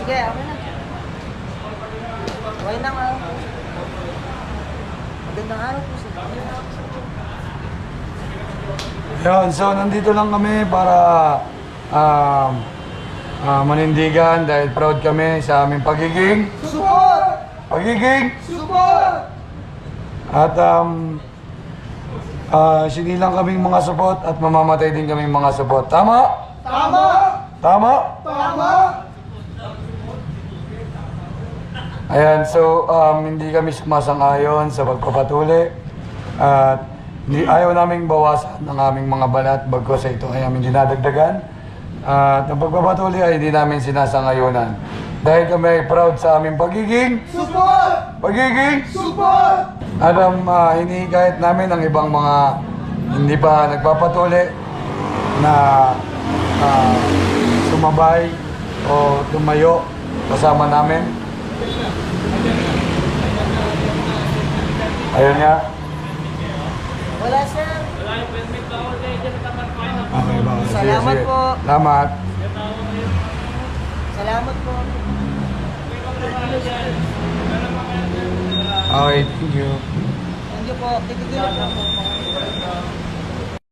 Sige, okay na. Okay na nga. Magandang araw po sir. Yun, so nandito lang kami para manindigan dahil proud kami sa aming pagiging Support! Support! at sinilang kaming mga support at mamamatay din kaming mga support. Tama? Tama! Tama? Tama! Ayan, so hindi kami sumasang-ayon sa pagpapatuli at ayaw naming bawasan ang aming mga balat bagkos ito ay aming dinadagdagan at ang pagpapatuli ay hindi namin sinasang-ayunan dahil kami ay proud sa aming pagiging Support! Support! at hinihikayat namin ang ibang mga hindi pa nagpapatuli na sumabay o tumayo kasama namin. Ayun nga. Wala sir. Okay ba? Salamat po. Salamat. Salamat po. Okay, thank you. Thank you po. Titigil po.